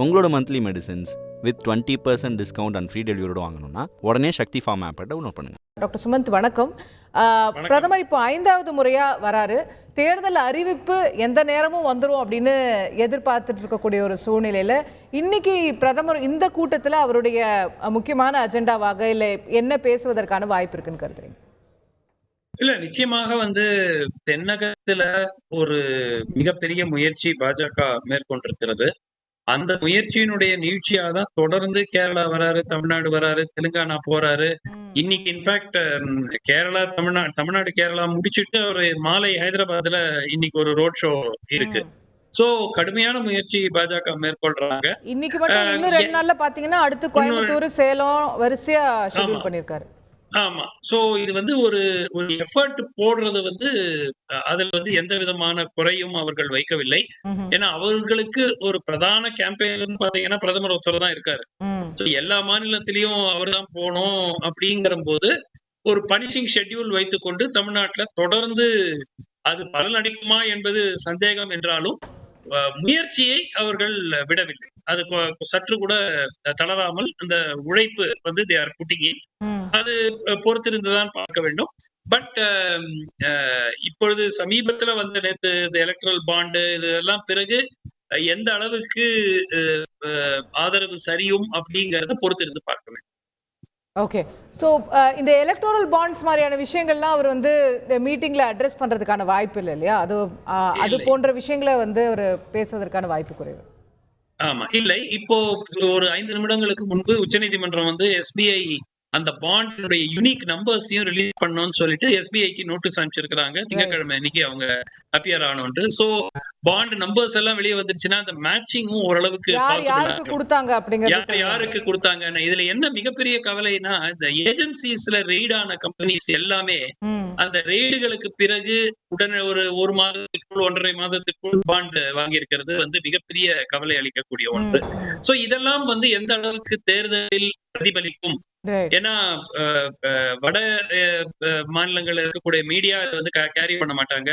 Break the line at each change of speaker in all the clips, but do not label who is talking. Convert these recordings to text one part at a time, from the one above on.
உங்களோட monthly medicines with 20% discount and free டெலிவரியோட வாங்கணும்னா உடனே சக்தி ஃபார்ம் ஆப்பை டவுன்லோட் பண்ணுங்கள்.
டாக்டர் சுமந்த் வணக்கம். பிரதமர் இப்போ 5வது முறையாக வராரு. தேர்தல் அறிவிப்பு எந்த நேரமும் வந்துடும் அப்படின்னு எதிர்பார்த்துட்டு இருக்கக்கூடிய ஒரு சூழ்நிலையில் இன்னைக்கு பிரதமர் இந்த கூட்டத்தில் அவருடைய முக்கியமான அஜெண்டாவாக இல்லை என்ன பேசுவதற்கான வாய்ப்பு இருக்குன்னு கருதுறீங்க?
இல்ல நிச்சயமாக தென்னகத்துல ஒரு மிகப்பெரிய முயற்சி பாஜக மேற்கொண்டிருக்கிறது. அந்த முயற்சியினுடைய நீட்சியா தான் தொடர்ந்து கேரளா வராரு, தமிழ்நாடு வராரு, தெலுங்கானா போறாரு. இன்னைக்கு இன்ஃபேக்ட் கேரளா தமிழ்நாடு கேரளா முடிச்சிட்டு ஒரு மாலை ஹைதராபாத்ல இன்னைக்கு ஒரு ரோட் ஷோ இருக்கு. சோ கடுமையான முயற்சி பாஜக மேற்கொள்றாங்க.
இன்னைக்கு மட்டும் இன்னும் 2 நாள்ல பாத்தீங்கன்னா அடுத்து கோயம்புத்தூர், சேலம் வரிசையா ஷெட்யூல் பண்ணிருக்காரு.
ஆமா. சோ இது ஒரு எஃபர்ட் போடுறது அதுல எந்த விதமான குறையும் அவர்கள் வைக்கவில்லை. ஏன்னா அவர்களுக்கு ஒரு பிரதான கேம்பெயின் பாத்தீங்கன்னா பிரதமர் ஒருத்தர் தான் இருக்காரு. எல்லா மாநிலத்திலயும் அவர் தான் போனோம் அப்படிங்கிற போது ஒரு பனிஷிங் ஷெட்யூல் வைத்துக்கொண்டு தமிழ்நாட்டுல தொடர்ந்து அது பலனளிக்குமா என்பது சந்தேகம் என்றாலும் முயற்சியை அவர்கள் விடவில்லை. அது சற்று கூட தளராமல் அந்த உழைப்பு they are putting in. அது பொறுத்திருந்துதான் பார்க்க வேண்டும். பட் இப்பொழுது சமீபத்துல நேத்து இந்த எலக்ட்ரல் பாண்டு இதெல்லாம் பிறகு எந்த அளவுக்கு ஆதரவு சரியும் அப்படிங்கறத பொறுத்திருந்து பார்க்க வேண்டும்.
ஓகே. ஸோ இந்த எலக்டோரல் பாண்ட்ஸ் மாதிரியான விஷயங்கள்லாம் அவர் இந்த மீட்டிங்ல அட்ரஸ் பண்றதுக்கான வாய்ப்பு இல்லை இல்லையா? அது போன்ற விஷயங்களை அவர் பேசுவதற்கான வாய்ப்பு குறைவு.
ஆமா, இல்லை. இப்போ ஒரு 5 நிமிடங்களுக்கு முன்பு உச்சநீதிமன்றம் எஸ்பிஐ அந்த பாண்டுடைய யூனிக் நம்பர்ஸையும் ரிலீஸ் பண்ணணும்னு சொல்லிட்டு எஸ்பிஐக்கு நோட்டீஸ் அனுப்பிச்சிருக்காங்க. திங்கட்கிழமை அன்னைக்கு அவங்க அப்பியர் ஆனோன்ட்டு. சோ பாண்ட் நம்பர்ஸ் எல்லாம் வெளியே வந்துருச்சுன்னா அந்த மேட்சிங்கும் ஓரளவுக்கு
யாருக்கு
கொடுத்தாங்க. இதுல என்ன மிகப்பெரிய கவலைனா இந்த ஏஜென்சிஸ்ல ரெய்ட் ஆன கம்பெனிஸ் எல்லாமே அந்த ரெய்டுகளுக்கு பிறகு உடனே ஒரு மாதத்துக்குள் 1.5 மாதத்துக்குள் பாண்ட் வாங்கி இருக்கிறது மிகப்பெரிய கவலை அளிக்கக்கூடிய ஒன்று. சோ இதெல்லாம் எந்த அளவுக்கு தேர்தலில் பிரதிபலிக்கும்? ஏன்னா வட மாநிலங்கள்ல இருக்கக்கூடிய மீடியா கேரி பண்ண மாட்டாங்க.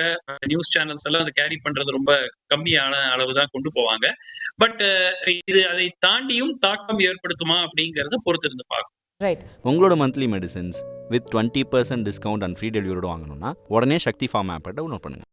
நியூஸ் சேனல்ஸ் எல்லாம் கேரி பண்றது ரொம்ப கம்மியான அளவுதான் கொண்டு போவாங்க. பட் இது அதை தாண்டியும் தாக்கம் ஏற்படுத்துமா அப்படிங்கறத பொறுத்திருந்து பார்க்கணும்.
உங்களோட monthly medicines with 20% discount and free டெலிவரியோட வாங்கணும்னா உடனே சக்தி ஃபார்ம் ஆப்பை டவுன்லோட் பண்ணுங்க.